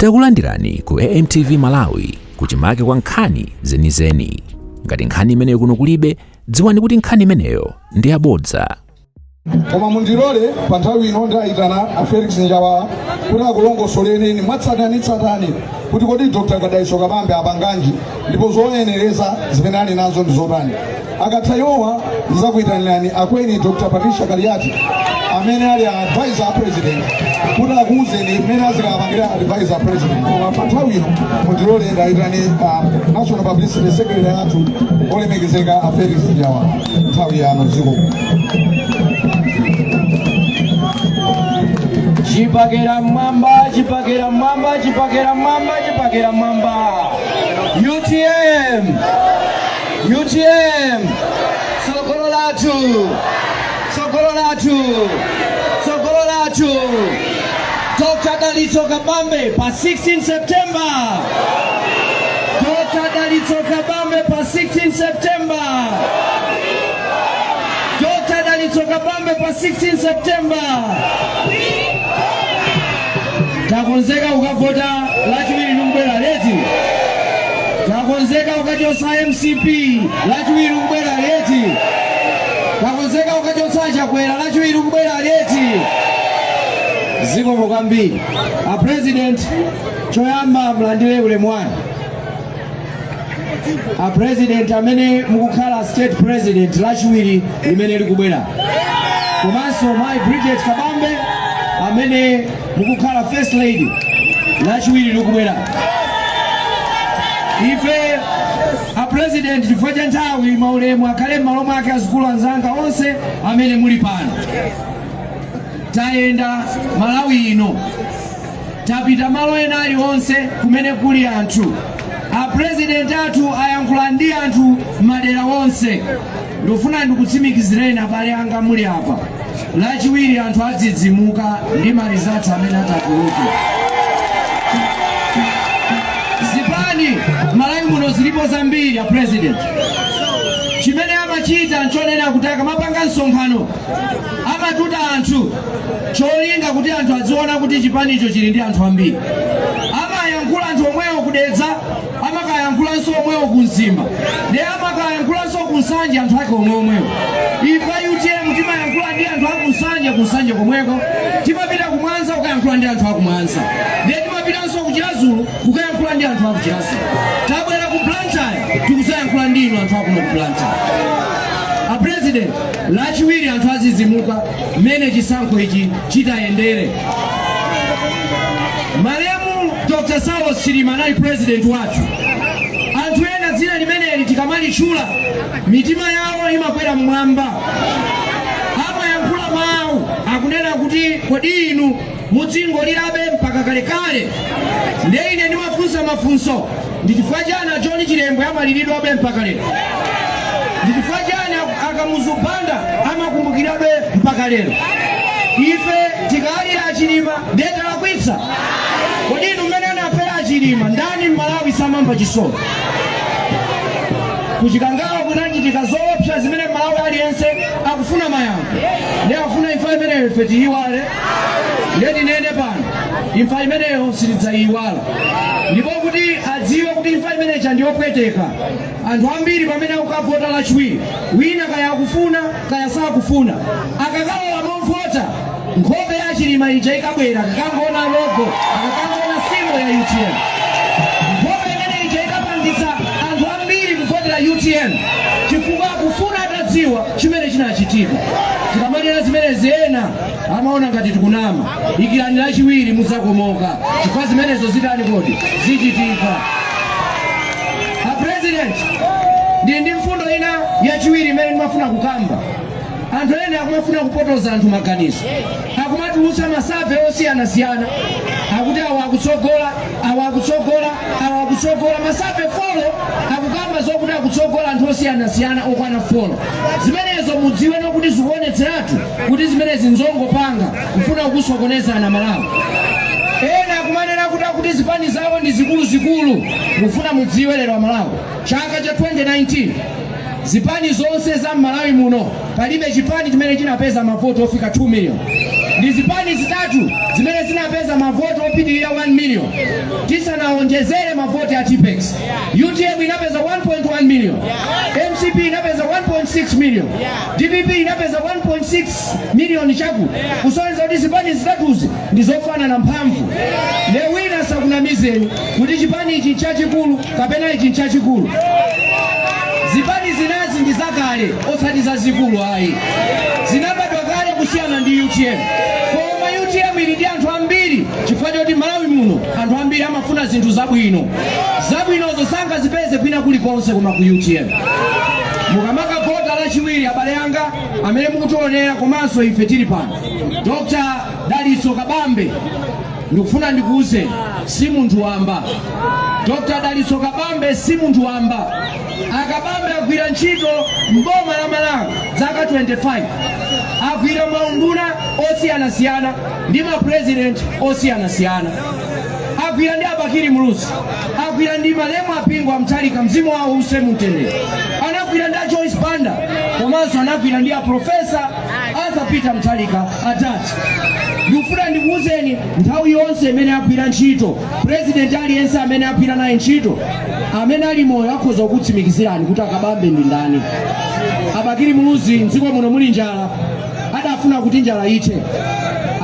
Takulandirani ku AMTV Malawi kuchimake kwa nkhani zenizeni. Ngati nkhani imeneyo kuno kulibe, dziwani kuti nkhani imeneyo ndi yabodza. Koma mundilole pa nthawi ino ndayitana a Felix Njawala kuti akulongosoleni mwatsatanitsatani kuti kodi Dr. Gadaiso Kabambe apanganji ndipo zoyenereza zimene ali nazo ndi zotani. Akathayowa ndizakuyitanirani akweni Dr. Patricia Kaliati amene ali advisor a president kuti akuwuzeni mmene azikapangira advisor president. Koma pa nthawi ino mundilole ndayitani National Publicity Secretary athu olemekezeka a Felix Njawala nthawi yano dziko. Chipagera mwamba, chipagera mwamba, chipagera mwamba, chipagera mwamba. UTM, UTM, Sokolo latu, Sokolo latu, Sokolo latu. Dr. Dalitso Kabambe pa 16 September. Dr. Dalitso Kabambe pa 16 September. Dr. Dalitso Kabambe pa 16 September. Takonzeka ukavota lachiwiri lubwera leti. Takonzeka ukachosa MCP lachiwiri lubwera leti. Takonzeka ukachosa Chakwera lachiwiri lubwera leti. Ziko mukambi. A president choyamba mlandire ulemu wanu. A president amene mukukhala state president lachiwiri limene likubwera. Komanso my Bridget Kabambe amene mukukhala first lady lachiwiri likubwera. Ife a president chifukwa cha nthawi maulemu akhale m'malo mwake azukulu anzanga onse amene muli pano. Tayenda Malawi ino, tapita malo ena aliwonse kumene kuli anthu. A president athu ayankhula ndi anthu madera onse. Ndofuna ndikutsimikizireni abale anga muli apa. Lachiwiri anthu adzidzimuka ndi malizathu amene atatuluke. Zipani Malawi muno zilipo zambiri a president. Chimene amachita nchonena kutaka mapanga nsonkhano. Amatuta anthu cholinga kuti anthu adziona kuti chipanicho chili ndi anthu ambiri. Amayankhula anthu omwewo kudedza, amakayankhulanso omwewo kumzimba. Ndi amakayankhulanso kunsanje anthu ake omwewo. Ife UTM timayankhula ndi anthu akunsanje komweko. Timapita kumwanza kukayankhula ndi anthu akumwanza. Ndi timapitanso kuchilazulu kukayankhula ndi anthu akuchilazulu. Tabwera ku Blantyre tikusayankhula ndi inu anthu akuno ku Blantyre. A president lachiwiri anthu azizimuka mene chisankho ichi chitayendere. Malemu Dr. Saulos Chilima anali president wathu. Anthu ena dzina limeneli tikamalitchula mitima yawo imakwera mmwamba. Amayankhula mawu akunena kuti kodi inu mudzingolirabe mpaka kalekale. Ndi ine ndimafunsa mafunso, ndi chifukwa chani John Chilembwe amaliridwabe mpaka lero? Ndi chifukwa chani akamuzubanda amakumbukirabe mpaka lero? Ife tikalira Chilima ndeta lakwitsa. Kodi inu mmene anafera Chilima ndani Malawi samamva chisoni? Kuchikangalo kunachitika zoopsa zimene Malawi aliyense akufuna mayankho. Ndi afuna imfa imeneyo ife tiyiwale. Ndeti nene pano imfa imeneyo sitidzayiwala. Ndipo kuti adziwe kuti imfa imeneyo ndiyopweteka. Anthu ambiri pamene akavota lachiwiri, wina kaya akufuna kaya sakufuna, akakalola movota nkhope ya Chilima ija ikabwera, akakangoona logo, akakangoona simu ya UTM. Nkhope imene ija ikapangitsa anthu ambiri kuvotera UTM chifukwa akufuna atadziwa chimene chinachitika. Tikamanena zimene zena amaona ngati tikunama. Ikirani lachiwiri muzakomoka chifukwa zimenezo zitani kodi zichitika. A president ndi mfundo ina yachiwiri imene ndimafuna kukamba. Anthu ena akumafuna kupotoza anthu maganizo. Akumatulutsa masafe osiyanasiyana. Akuti awa akutsogola, awa akutsogola, awa akutsogola. Masafe folo akukamba zokuti akutsogola anthu osiyanasiyana okwana folo. Zimenezo mudziwe nokuti zikuonetseratu kuti zimenezi nzongopanga kufuna kusokonezana Malawi. Ena akumanena kuti zipani zawo ndi zikulu. Mufuna mudziwe lero Malawi. Chaka cha 2019 zipani zonse za Malawi muno palibe chipani chimene chinapeza mavoto ofika 2 million. ndi zipani zitatu zimene zinapeza mavoto opitirira 1 million. Tisanaonjezere mavoto ya TPEX. UTM inapeza 1.1 million. MCP inapeza 1.6 million. DPP inapeza 1.6 million chaku. Kusoneza kuti zipani zitatuzi ndizofana na mphamvu. Ne wina sakunamizeni kuti chipani ichi chachikulu kapena ichi chachikulu. Zipani zinazi ndi zakale osati zazikulu ayi. Zinabadwa kale kusiyana ndi UTM. Koma UTM ili ndi anthu ambiri chifukwa choti Malawi muno anthu ambiri amafuna zinthu zabwino. Zabwinozo sangazipeze kwina kulikonse koma ku UTM. Mukamaka vota lachiwiri abale anga amene mukutionera komanso ife tili pano. Dr. Daliso Kabambe ndikufuna ndikuuze si munthu wamba. Dr. Daliso Kabambe si munthu wamba. Akabambe agwira ntchito mboma la Malawi zaka 25. Agwira maunduna osiyanasiyana ndi ma president osiyanasiyana. Agwira ndi Abakiri Mulusi, agwira ndi Malemu Apingwa Mtalika mzimu wawo use mutendere. Anagwira ndi Joyce Banda, komanso anagwira ndi Professor Arthur Peter Mtalika atati. Ndikufuna ndikuuzeni nthawi yonse imene agwira ntchito, president aliyense amene agwira naye ntchito, amene ali moyo akhoza kukutsimikizirani kuti Akabambe ndi ndani. Abakiri Mulusi mdziko muno muli njala, adafuna kuti njala ithe.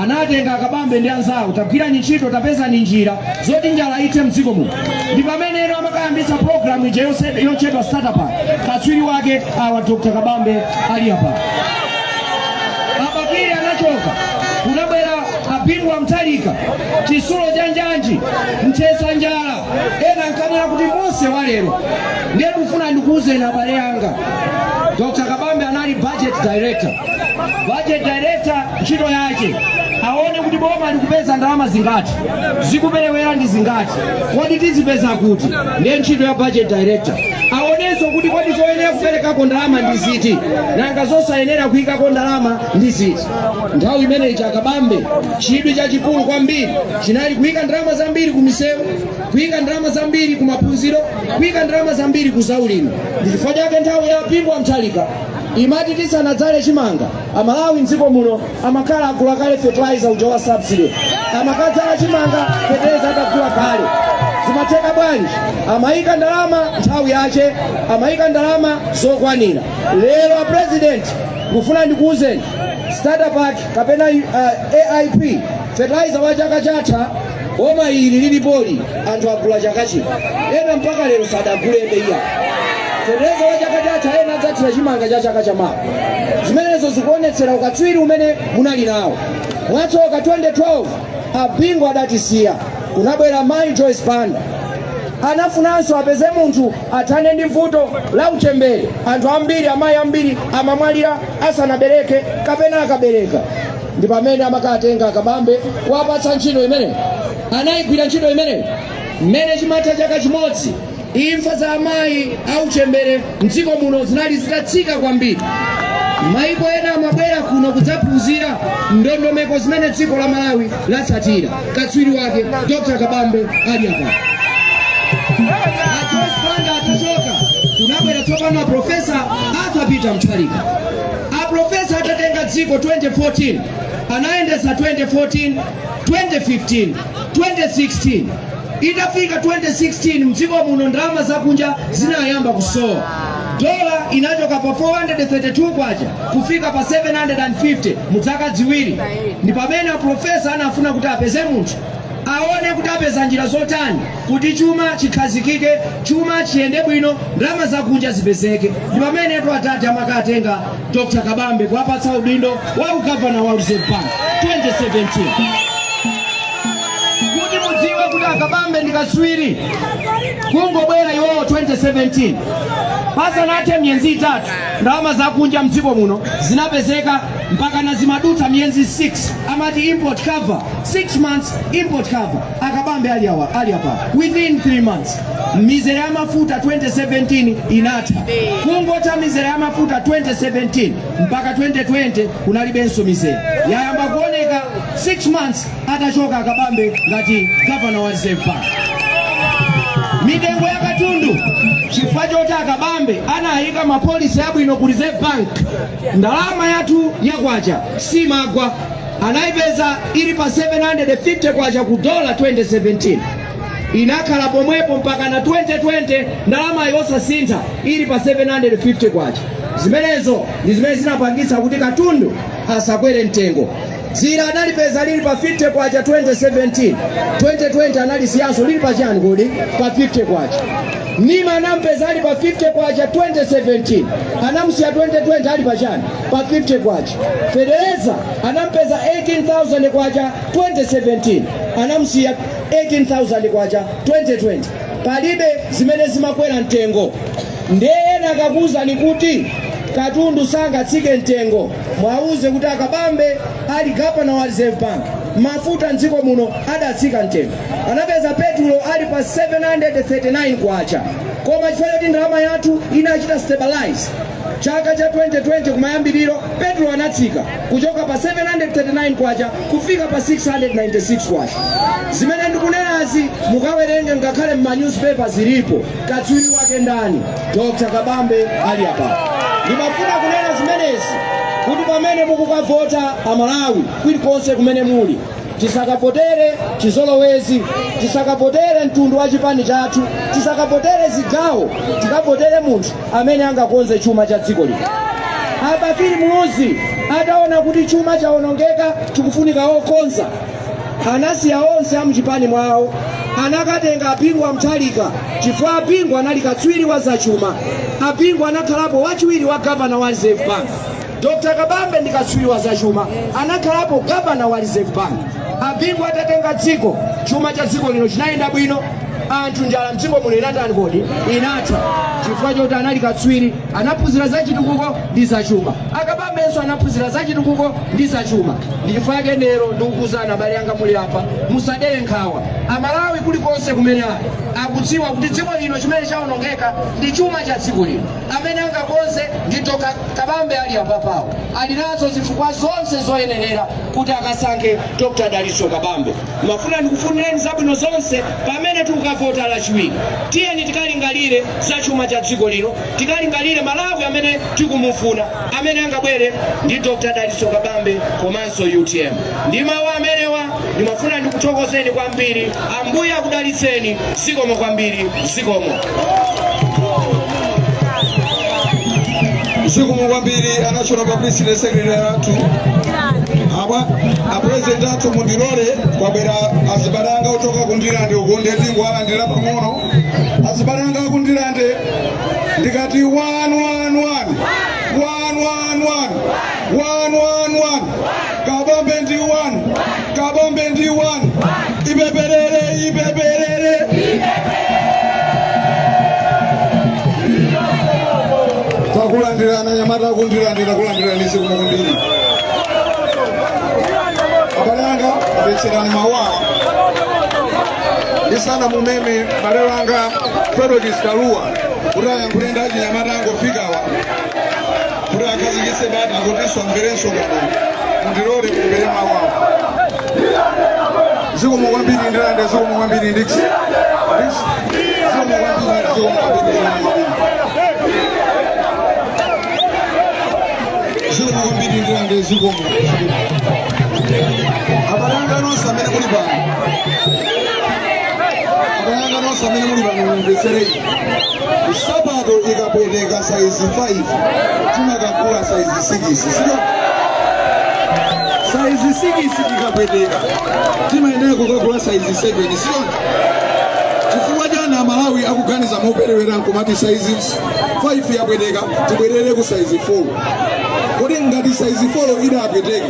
Anatenga Akabambe ndi anzawo tagwira ntchito tapeza ni njira zoti njala ithe mdziko muno. Ndi pamene eno amakayambisa program ije yochedwa startup. Katswiri wake awa Dr. Kabambe ali hapa. Abakiri anachoka kunabwera Apingwa Mtalika chisulo janjanji mchesa njala ena nkanena kuti mose walero. Ndiye ndikufuna ndikuuze na abale anga Dr. Kabambe anali budget director. Budget director ntchito yake aone kuti boma likupeza ndalama zingati, zikuperewera ndi zingati, kodi tizipeza kuti. Ndiye ntchito ya budget director. Aonenso kuti kodi zoyenera kuperekako ndalama ndi ziti, nanga zosayenera kuyikako ndalama ndi ziti. Nthawi imene ichi Akabambe chidwi chachikulu kwambiri chinali kuyika ndalama zambiri ku misewu, kuyika ndalama zambiri ku maphunziro, kuyika ndalama zambiri ku zaulimi. Ndi chifukwa chake nthawi ya Apingwa Mtalika imati tisanadzale chimanga Amalawi mdziko muno amakhala agula kale fertilizer uja wa subsidy. Amakadzala chimanga fertilizer atagula kale. Zimatheka bwanji? Amayika ndalama nthawi yache, amayika ndalama zokwanira. Lero a president kufuna ndikuuzeni startup kapena AIP fertilizer wa chaka chatha boma ili lilipoli anthu agula chaka chino. Ena mpaka lero sadagulebe iya. Fertilizer wa chaka chatha ena adzatira chimanga cha chaka chamawa. Zimenezo zikuonetsera ukatswiri umene munali nawo. Mwatsoka 2012 Apingwa adatisiya kunabwera Mai Joyce Banda. Anafunanso apeze munthu athane ndi vuto la uchembere. Anthu ambiri amayi ambiri amamwalira asanabereke kapena akabereka. Ndi pamene amakatenga Akabambe kuwapatsa ntchito imene. Anayigwira ntchito imene mmene chimatha chaka chimodzi. Imfa za amayi auchembere mdziko muno zinali zitatsika kwambiri. Maiko ena amabwera kuno kudzaphunzira ndondomeko zimene dziko la Malawi latsatira. Katswiri wake Dr. Kabambe ali hapa. Joyce Banda atachoka kunabwera tsopano Professor Arthur Peter Mtalika. Professor atatenga dziko 2014 anaendesa 2014, 2015, 2016. Itafika 2016 mdziko muno ndalama zakunja zinayamba kusowa. Dola inachoka pa 432 kwacha kufika pa 750 muzaka ziwiri. Ndi pamene Professor anafuna kuti apeze munthu aone kuti apeza njira zotani kuti chuma chikhazikike, chuma chiyende bwino, ndalama zakunja zipezeke. Ndi pamene atati amakatenga Dr. Kabambe kuwapatsa udindo wa ugavana wa Reserve Bank 2017. Kuti mudziwe kuti Akabambe ndi katswiri kungobwera iwowo 2017. Pasanathe miyezi itatu ndalama zakunja mdziko muno zinapezeka mpaka na zimadutsa miyezi 6. Amati import cover 6 months import cover. Akabambe ali hapa within 3 months. Mizere ya mafuta 2017 inatha. Kungota mizere ya mafuta 2017 mpaka 2020 kunalibenso mizere. Yayamba kuoneka 6 months atachoka Akabambe ngati governor wa Reserve Bank. Midengo ya katundu chifukwa choti Akabambe anayika mapolisi abwino ku Reserve Bank. Ndalama yathu yakwacha si magwa. anaipeza ili pa 750 kwacha ku dola 2017 inakhala pomwepo mpaka na 2020 ndalama yosasintha ili pa 750 kwacha. Zimenezo ndi zimene zinapangitsa kuti katundu asakwere mtengo. Zira analipeza lili pa 50 kwacha 2017, 2020 analisiyanso lili pa chani kodi pa 50 kwacha. Nima anampeza ali pa 50 kwacha 2017, anamsiya 2020 ali pa chani pa 50 kwacha. Federeza anampeza 18,000 kwacha 2017, anamsiya 18,000 kwacha 2020. Palibe zimene zimakwera mtengo. Ndiye nakakuza ni kuti katundu sangatsike mtengo. Mwauze kuti Akabambe ali gavana wa Reserve Bank, mafuta mdziko muno adatsika mtengo. Anapeza petulo ali pa 739 kwacha, koma chifukwa choti ndalama yathu inachita stabilize chaka cha 2020 kumayambiriro petulo anatsika kuchoka pa 739 kwacha kufika pa 696 kwacha. Zimene ndikunenazi mukawerenge ngakhale mma newspaper zilipo. Katswiri wake ndani Dr. Kabambe ali apa. Ndimafuna kunena zimenezi kuti pamene mukukavota Amalawi kulikonse kumene muli, tisakavotere chizolowezi, tisakavotere mtundu wa chipani chathu, tisakavotere zigawo, tikavotere munthu amene angakonze chuma cha dziko lino. Abakiri Muluzi ataona kuti chuma chaonongeka chikufunika okonza, anasiya onse amuchipani mwawo, anakatenga Apingwa Mutharika chifukwa Apingwa anali katswiri wa zachuma. Apingwa anakhalapo wachiwiri wa gavana wa Reserve Bank. Dr. Kabambe ndi katswiri wa zachuma, anakhalapo gavana wa Reserve Bank. Apingwa atatenga dziko, chuma cha dziko lino chinayenda bwino, anthu njala mdziko muno inatani kodi inatha chifukwa choti anali katswiri, anaphunzira za chitukuko ndi zachuma. Akabambenso anaphunzira za chitukuko ndi zachuma. Ndi chifukwa chake lero ndikukuzana abale anga muli apa, musadere nkhawa. Amalawi kulikonse kumene ali akudziwa kuti dziko lino chimene chaonongeka ndi chuma cha dziko lino. Amene angakonze ndi Dr. Kabambe ali apapawo, ali nazo zifukwa zonse zoyenera kuti akasankhe Dr. Daliso Kabambe. Mafuna ndikufunireni zabwino zonse pamene tukavota lachiwiri. Tiyeni tikalingalire za chuma cha dziko lino, tikalingalire Malawi amene tikumufuna, amene angabwere ndi Dr. Daliso Kabambe komanso UTM. Ndi mawu amenewa ndimafuna ndikuthokozeni kwambiri. Ambuye akudalitseni. Zikomo kwambiri. Zikomo. Zikomo kwambiri National Publicity Secretary athu. President athu mundilole kwabwera azibalanga kutoka kundilande ukonde tingwala ndira pang'ono. Azibalanga kundilande ndikati 111 111 111 Kabambe ndi 1, Kabambe ndi 1. Ibeberere, ibeberere. Takulandirana Nyamata kundilandira kulandirani zikomo kwambiri. Abalanga vecherani mawa isana mumeme barelanga Frederick Kalua uraya kurenda Nyamata angofikawa kuri akazikise bata ngotiswa mverenso ngano mundirore kumbere mawa. Zikomo kwambiri ndilande, zikomo kwambiri ndiksi zikomo kwambiri, zikomo kwambiri, zikomo kwambiri ndilande, zikomo. Abalanga nonse amene muli pano, abalanga nonse amene muli pano mumveserei. Sabato ikapweteka size 5 timakagula size 6, sio? Size 6 ikapweteka timayenera kukagula size 7, sio? Chifukwa jana Malawi akuganiza moperewera nkumati size 5 yapweteka tibwerere ku size 4. Kodi ngati size 4 idapweteka,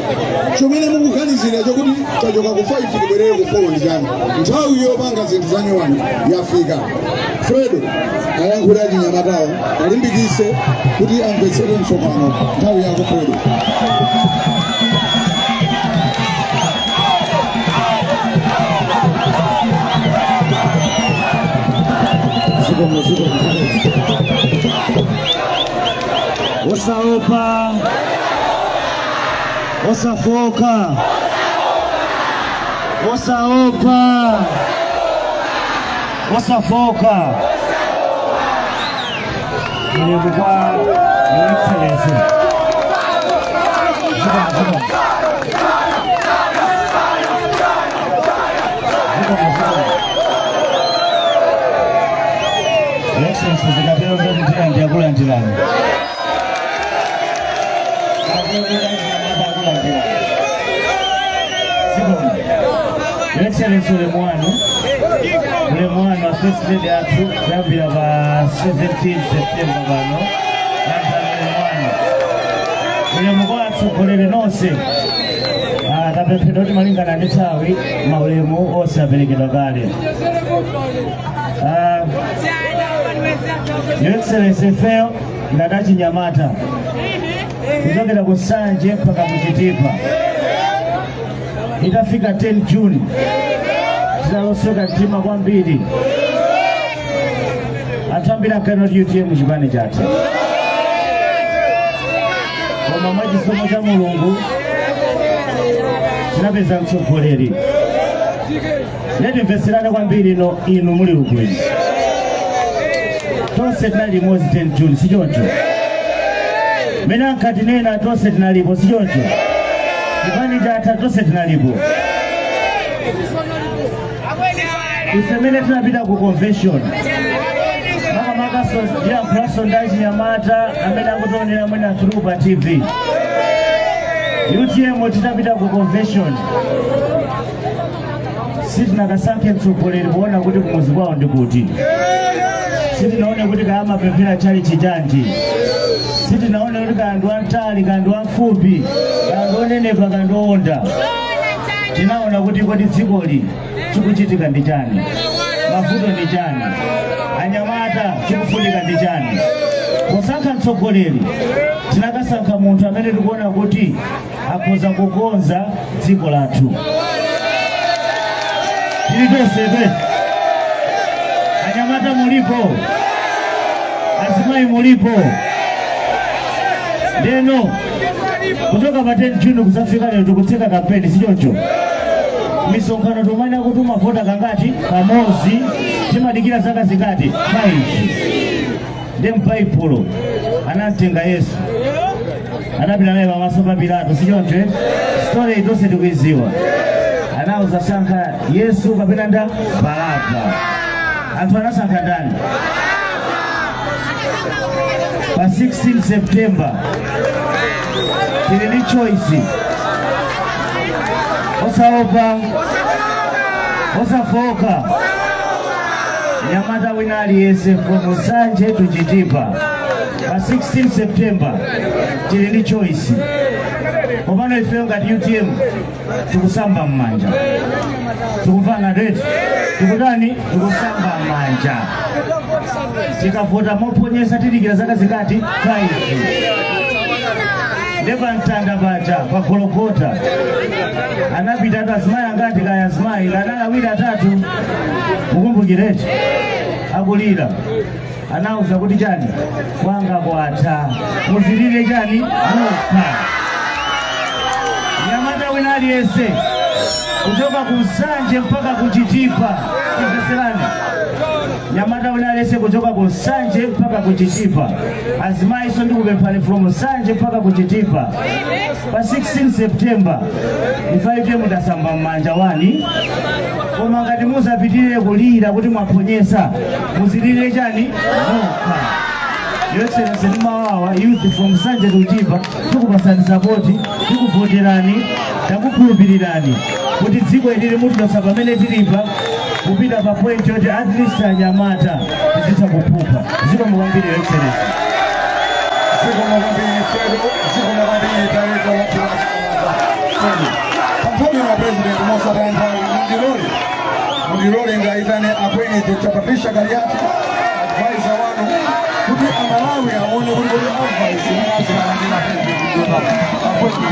chomene mukuganizira chokuti tachoka ku 5 tibwerere ku 4 ndi chani? Nthawi yopanga zinthu za nyuwani yafika. Fredo ayankhula Nyamatawo alimbikise kuti amvetsere msonkhano. Nthawi yako Fredo. Osaopa, osafoka, osaopa, osafoka. Nilikuwa Excellency. Excellency zikapeo mpira ndiakula ntilani. Excellency ule mwanu wa First Lady atu kuyambira pa 17 September bano ule mkoa atsokolere nonse tapemphera kuti malingana ndi nthawi maulemu onse aperekedwa kale. Your Excellency ifeyo ndadachinyamata kuchokera ku Nsanje mpaka ku Chitipa itafika 10 June tidalosoka mtima kwambiri anthu ambiri ankanoti UTM chipani chathu koma mwachisomo cha Mulungu tinapeza mtsogoleri. Letimveserane kwambiri inu muli ukwini tonse tinali limodzi 10 June sichoncho mene ankatinena tonse tinalipo sichoncho chipani chathu tonse tinalipo. Isemene tunapita ku convention maka ya Praso ndaji Nyamata amene akutonera mwena through pa TV UTM tinapita ku convention sitinakasankhe mtsogoleri kuona kuti kumuzi kwawo ndikuti sitinaone kuti kama pemphera chali chijanji sitinaone kuti kandu antali kandu amfupi kandu onenepa kandu owonda tinaona kuti kodi dzikoli chikuchitika ndi chani mavuto ndi chani anyamata chikufunika ndi chani. Kusankha mtsogoleri tinakasankha munthu amene tikuona kuti akhoza kukonza dziko lathu. Tilipesebe anyamata mulipo azimayi mulipo ndeno kutoka pa 10 June kusafika lero tikutseka kampeni sichoncho misonkhano tumanya kutuma vota kangati kamozi timadikira zaka zingati 5 ndi mpaipulo anatenga Yesu anapita naye pamaso pa Pilato sichoncho story itonse tikuiziwa anauza sankha Yesu kapena nda Baraba anthu anasankha ndani pa 16 September tili choice osaopa osafoka nyamata wina aliyese from Nsanje to Chitipa pa 16 September tili choice kopano ifeyo ngati UTM tikusamba mmanja tikuvana reti tikutani tikusamba mmanja tikavota moponyesa tidikira zaka zingati 5 Ndepa Ntanda paja pa Golgotha anapita azimayi angati kaya azimayi ladala wili atatu ukumbukireti akulira anauza kuti chani kwanga kwatha muzilire chani mukha. Nyamata wina aliyese kutoka ku Nsanje mpaka ku Chitipa imveserani nyamata wina aliyese kutoka ku Nsanje mpaka ku Chitipa azimayi so ndikupemphani from Nsanje mpaka ku Chitipa pa 16 September ifaite mutasamba mmanja wani koma ngati muzapitirire kulira kuti mwaponyesa muzilire chani mukha. Your Excellency ndimawawa youth from Nsanje to Chitipa tikupasani support tikuvoterani takukhulupirirani kuti dziko ilili mutilosa pamene tilipa kupita pa point yoti at least anyamata tizitha kuphupa ziko mukwambiri. Your Excellency ziko mukwambiri fedo ziko mukwambiri tareto pantoni wa President Musa Ranta Mundilole ngaitane apwene tuchapatisha Gariati advisor wanu kuti amalawi aone kuti advice inazilandira apwene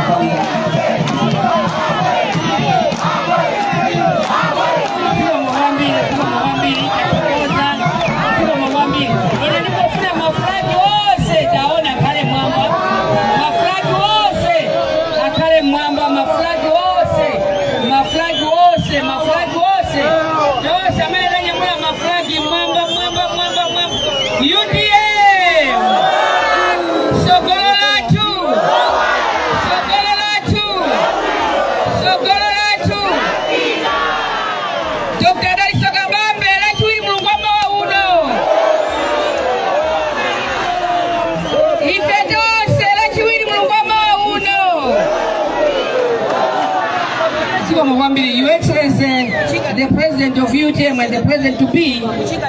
UTM and the president to be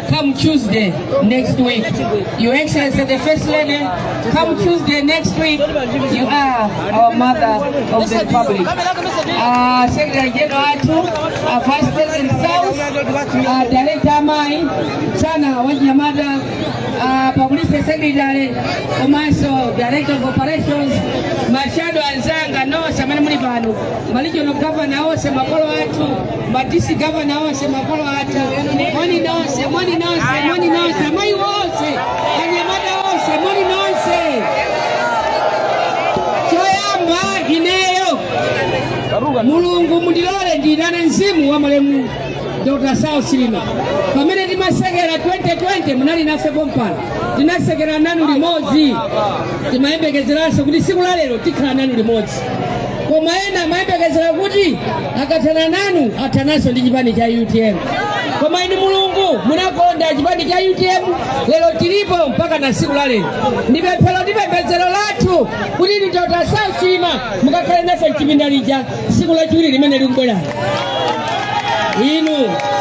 come Tuesday next week. Your Excellency the First Lady, come Tuesday next week. You are our mother of the Republic. Secretary General Vice President South, Director Mai, Sana Wanyamada, Public Secretary, Omaso, Director of Operations, Machado Anzanga, no, Samana Mulibano, Malijono Governor, Ose Makolo Atu, Matisi Governor, Ose Makolo Atu, money nose, money nose, money nose, money nose, Anyamada Ose, money nose. Choyamba Ineyo, Mulungu Mudilore, Dinana Nzimu, Wamalemu. Dr. South Silima. Pamene timasegera 2020 munali nafe pompana. Tinasegera nanu limodzi. Timayembekezeraso kuti siku la lero tikhala nanu limodzi. Koma ena mayembekezera kuti akatana nanu atanaso ndi chipani cha UTM. Koma inu Mulungu munakonda chipani cha UTM lero tilipo mpaka na siku la lero. Ndipembedzero lathu kuti ndi Dr. South Silima mukakhale nafe chipinda lija siku la chiwiri limene likubwera. Inu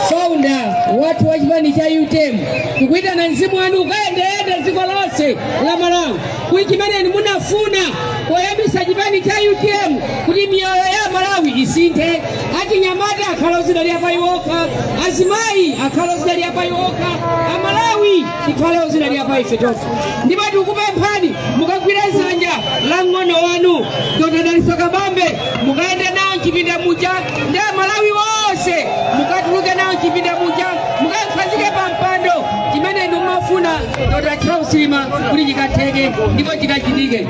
founder watu wa chipani cha UTM kukuita na mzimu wanu ukaendeenda ziko lose la Malawi kuichimene munafuna kuyambisa chipani cha UTM kuti mioyo ya Malawi isinthe. Achinyamata akhalozidali apaiwoka, azimayi akhalozidali apaiwoka, Amalawi tikhalozidali apaifetoka. Ndipo tikupemphani mukagwira dzanja la ng'ono wanu Dr. Daliso Kabambe mukaende nawo chipinda muja ndi Amalawi wose mukatuluke nawo chipinda muja mukakhazike pampando chimene ndimafuna Dr. South Silima kuti chikatheke ndipo chikachitike.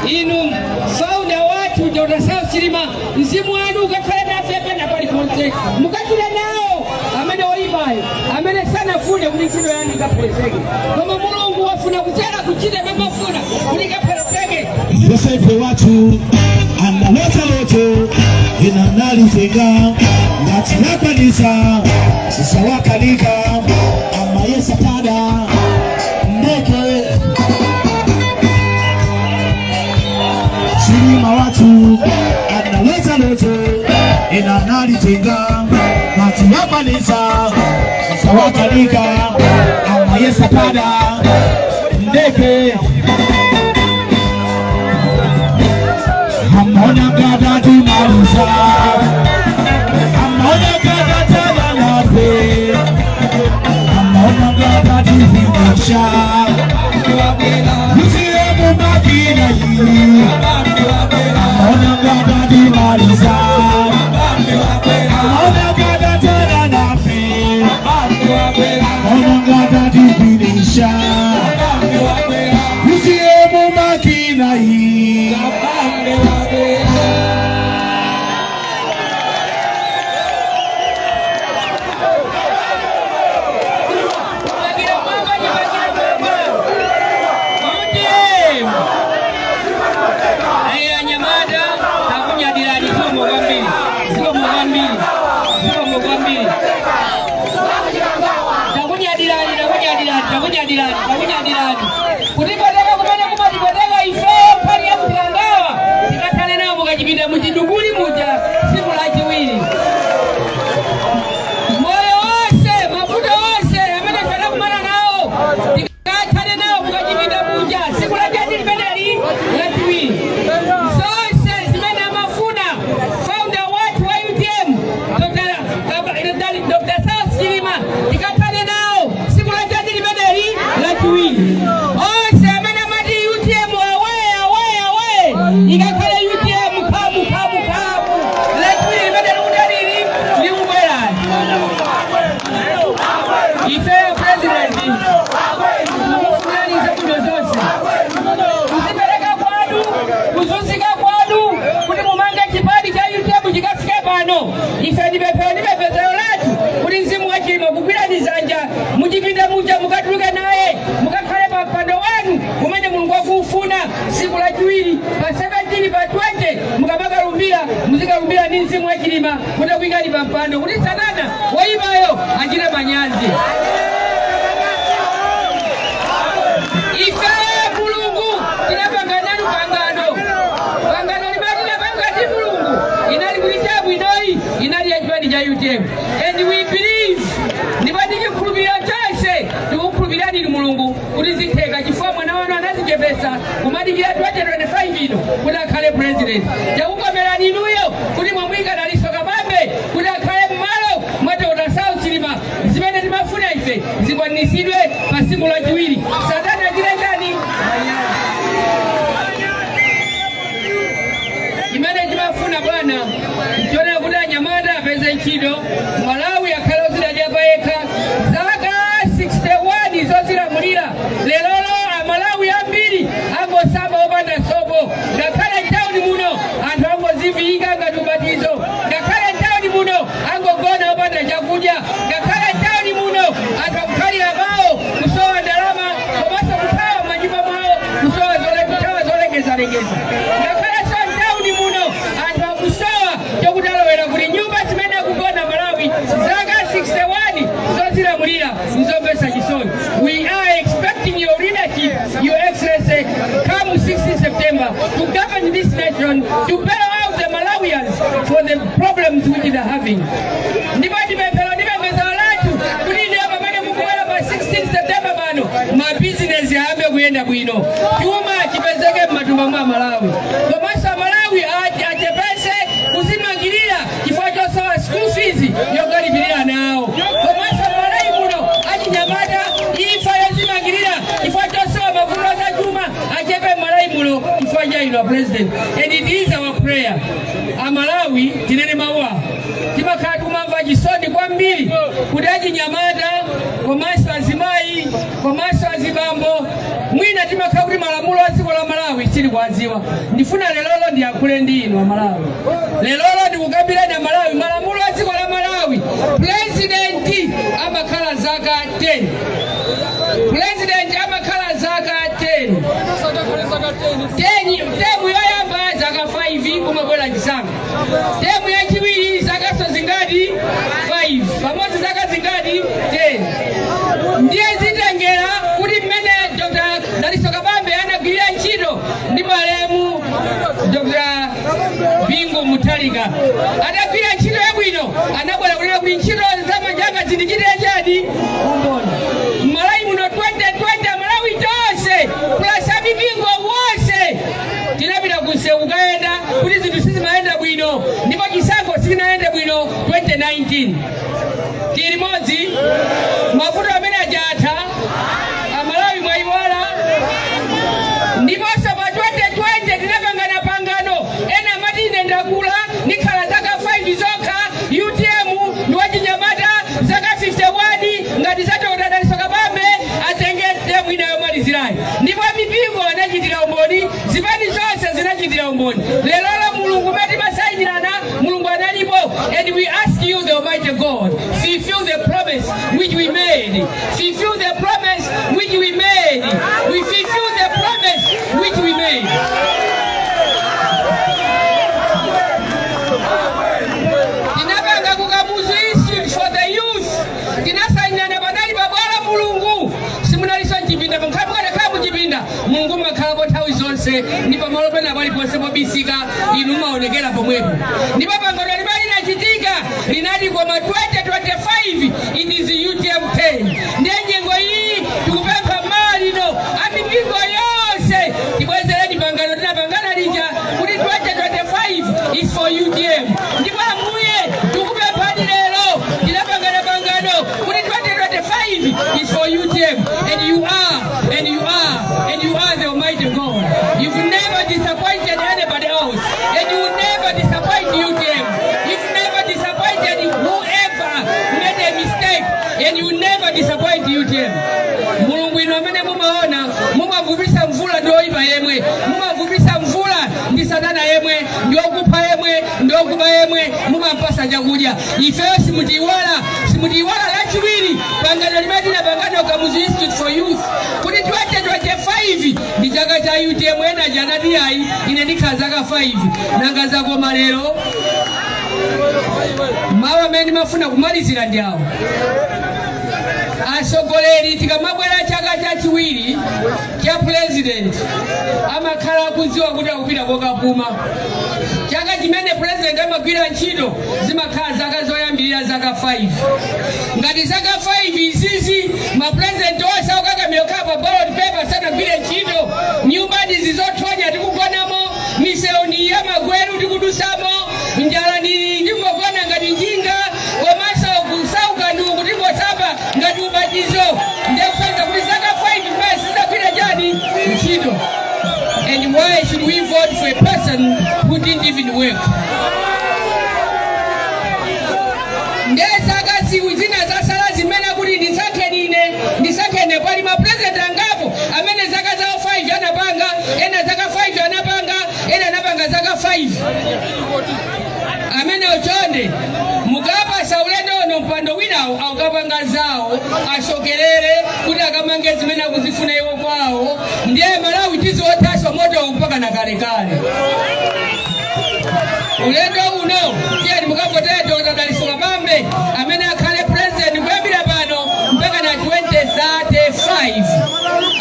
Inu founder wathu Dr. South Silima mzimu wanu ukakhale nafe pena paliponse mukachita nawo amene oyipayo amene sanafune kuti ntchito yanu ikapezeke. Koma Mulungu wafuna kuchera kuchita mamafuna kuti ikapezeke. Yosefu watu analeta loto inanalitenga ngati yakanisa isawakalika ama Yesu pada ndeke Silima watu analeta loto inanalitenga ngati yakanisa isawakalika ama Yesu pada ndeke Amona gada di marusa, amona gada tala nafe, amona gada di finisha. Yusiye mumakina yi, amona gada di marusa, amona gada tala nafe, amona gada di finisha. Yusiye mumakina yi. Kutipoteka kumene kumatipoteka ife pali ya kutangawa tikatane nawo mukachipinda muchiduguli muja siku la chiwiri. Moyo wose mafuta wose amene fena kumana nawo tikatane nawo mukachipinda muja siku la jadi limeneli la chiwiri. Zonse zimene amafuna founder watu wa UTM Dr. South Silima tikatane nawo siku la jadi limeneli la chiwiri. Ikakhala UTM kamu letuli imene likudaliri likubwera. Ife president mukufunaniza kuno zonse kuzipereka kwanu kuzunzika kwanu kuti mumange chipani cha UTM chikafike pano. Ife ndipembedzero lathu kuti mzimu wachilima kugwirani dzanja muchipinda muja mukatuluke naye mukakhale pampando wanu umene Mulungu akufuna siku la chiwiri pa 17 pa 20 mukabakalumbira muzikalumbira ndi mzimu wachilima kuti kuikani pampando kuti sanana woyipayo achite manyazi. Ife Mulungu tinapanga nanu pangano limene tinapanga ndi Mulungu inali kulitabu inoyi inali ya chipani cha UTM and we believe president yakukomera ninuyo kuti mwamwika Daliso Kabambe kuti akhale mmalo mwa Dr. South Chilima zimene timafuna ife zikwanisidwe pa tsiku lachiwiri. Satana achilengani imene timafuna bwana tione kuti anyamata apeze ntchito, Malawi akhale ozidalira pa yekha. Zaka 61 zozilamulira lelolo Amalawi ambiri angosamba opanda sopo, ngakhale ntawuni muno anthu angoziviyika ngati ubatizo, ngakhale ntawuni muno angogona opanda chakudya, ngakhale ntawuni muno anthu akukhalira mawo kusowa ndalama komanso kuthawa manyumba mwawo kusowa zolengeza-lengeza, ngakhale so ntawuni muno anthu akusowa chokuti alowera kuti nyumba zimene akugona Malawi zaka 61 zozilamulira nzomvetsa chisoni. We are expecting your leadership, Your Excellency, come 16 September to govern this nation, to bail out the Malawians for the problems which they are having. Ndipo ndipempero ndipembeza walatu kuti ndiyo pamene mukuwela pa 16 September bano ma business yambe kuyenda bwino, chuma chipezeke m'matumba mwa Malawi, komanso Malawi achepese kuzimangirira chifukwa chosowa school fees yokalipirira nawo, komanso Malawi muno achinyamata ifa yozimangirira chifukwa chosowa mavuto achuma achepe Malawi muno chifukwa cha ino president. And it is our prayer Amalawi tinene mawa timakhala tikumamva chisoni kwambiri kuti achinyamata komanso azimayi komanso azibambo mwina timakhala kuti malamulo a dziko la Malawi sili kuwadziwa. Ndifuna lelolo ndiyankhule ndi inu Amalawi, lelolo ndikukambirani Amalawi malamulo a dziko la Malawi. President amakhala zaka 10, president amakhala zaka 10, temu yoyamba zaka 5 kumabwera chisanga, temu yachiwiri zaka so zingati 5 pamodzi zaka zingati 10. Ndiye zitengera kuti mmene Dr. Daliso Kabambe anagwirira ntchito ndi malemu Dr. Bingu Mutharika adagwirira ntchito yabwino, anabwera kulera kuti ntchito zamajanga zindichitire chadi umboni Malawi muno 2020 Malawi tonse plus abibingo wonse tinapita kusewu kaenda kuti zinthu sizimayenda bwino, ndipo chisankho sizinayende bwino 2019 tili modzi mavuto amene ajatha Amalawi mwayiwala. Ndiponso pa 2020 tinapangana pangano ena amati ine ndakula ndikhala zaka 5 zokha, UTM ndi wachinyamata zaka 51 ngati za Dr. Daliso Kabambe atenge temu ina yomalizirayi, ndipo mipingo anachitira umboni, zipani zonse zinachitira umboni. Lelolo Mulungu meti masayinirana, Mulungu analipo. And we ask you, the Almighty God, fulfill the promise which we made, fulfill the promise which we made, we fulfill the promise which we made. Tinapanga kukamuzu institute for the youth, tinasayinirana panali pabwala Mulungu simunaliso mchipinda mkhabukana khabu mchipinda Mulungu makhalako nthawi zonse ndipo malo pena paliponse pobisika inu maonekera pomwepo. Ndipo pangano limali linachitika linali koma 2025 it is UTM 10. Ndiye nyengo iyi tikupempha malino amipingo yonse tibwezereni pangano tinapangana lija kuti 2025 is for UTM. Ndipo ambuye tikupemphani lero tinapangana pangano kuti 2025 is for UTM. And you are the Almighty God. You've never disappointed anybody else, and you will never disappoint UTM. You've never disappointed whoever made a mistake, and you will never disappoint UTM. Mulungu ino amene mumaona mumavubisa mvula ndoyipa yemwe, mumavubisa mvula ndi Satana yemwe, ndiokupa yemwe, ndiokuba yemwe, mumampasa chakudya. Ifeyo simutiwala lachiwiri pangano limati na pangano Kamuzu Institute for Youth kuti 2025 ndi chaka cha UTM ena janati ayi ine ndikhala zaka 5 nanga zakoma lero mawu amene mafuna kumalizira ndi awo. Asogoleri tikamabwera chaka chachiwiri cha president amakhala kudziwa kuti akupita kokapuma. Chaka chimene president amagwira ntchito zimakhala zaka zoyambirira zaka 5. Ngati zaka 5 izizi ma president onse okakamira khala pa ballot paper sanagwire ntchito, nyumba ndi zizothonya tikugonamo, misewu ndi vote for a person who didn't even work. Ndezaka ziwizina za sala zimena kuti ndisakene pali ma president angapo amene zaka zawo 5 anapanga, ena zaka 5 anapanga, ena anapanga zaka 5. Amene ochonde mugapa saulendo ono mpando winawo akapanga zawo asokerere kuti akamange zimene akuzifuna iwo kwawo. Ndiye Malawi tizotaswa moto mpaka na kale. Ulendo uno tiye mukavotera Dr. Daliso Kabambe amene akhale president kuyambira pano mpaka na 2035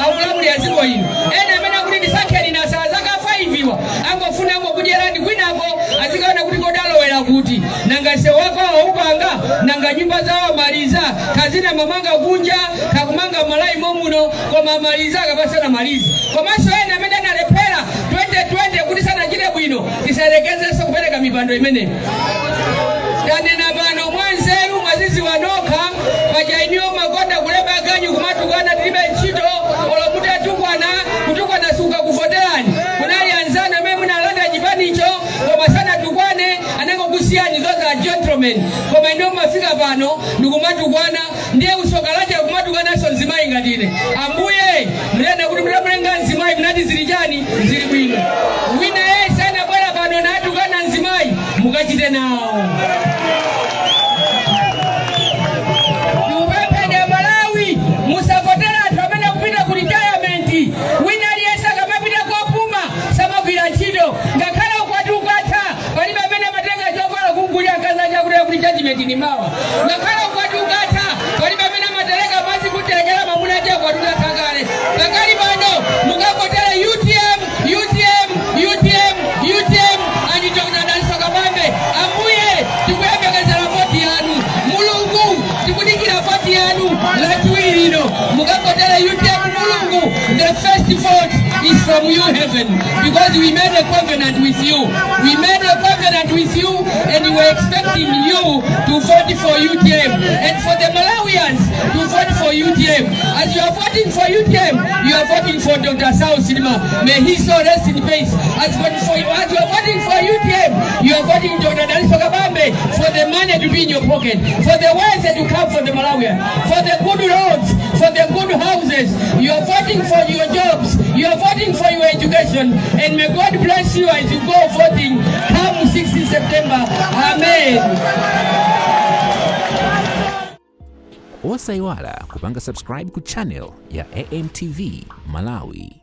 akulamulira dziko ino. Ena amene akuti ndisankheni na saa zaka 5 iwa angofuna kudyera ndi kwinako azikaona kuti kodalowera kuti nanga se wako upanga nanga nyumba zawo maliza kazina mamanga kunja kakumanga malai momuno koma maliza akapasana maliza. Komanso ena amene analepera 2020 kuti sana chile bwino tisarekezeso kupereka mipando imene. Tanena pano mwanzeru mwazizi wanoka pajainio makonda kulemba ganyu kumatukana tilibe ntchito olokuta kutukwana suka kufoterani kunali anzana mwe munalanda chipanicho koma sana tukwane anako kusiyani those are gentlemen koma ino mafika pano ndikumatukwana ndiye usokalacha kumatukana so nzimayi ngatine ambuye mlenda kuti mlenga nzimayi mnati zili chani zili bwino wina yese ana bwera pano na atukana nzimayi mukachite nawo. Musafotera anthu amene kupita ku retirement. Wina aliyese akamapita kopuma samagwira ntchito ngakhale ukwati ukatha palibe amene amatenga chovala kugulira kaza chakuti kuti judgment ni mawa. Ngakhale ukwati ukatha palibe amene amatereka mazi kutegera mamuna cha kwati utakakale. Ngakhale pano mukavotera UTM ani Dr. Daliso Kabambe. Ambuye tikuyembekezera voti yanu. Mulungu tikudikira voti yanu latuwirino. Mukavotera UTM Mulungu. The first vote is from you, heaven, because we made a covenant with you. We made a covenant with you, and we were expecting you to vote for UTM, and for the Malawians to vote for UTM. As you are voting for UTM, you are voting for Dr. South Silima. May he so rest in peace. As you are voting for UTM, you are voting Dr. Daliso Kabambe for the money to be in your pocket, for the ways that you come for the Malawian, for the good roads, for the good houses. You are voting for your jobs. You are voting for your education. And may God bless you as you go voting come 16 September. Amen. Osaiwala kupanga subscribe ku channel ya AMTV Malawi.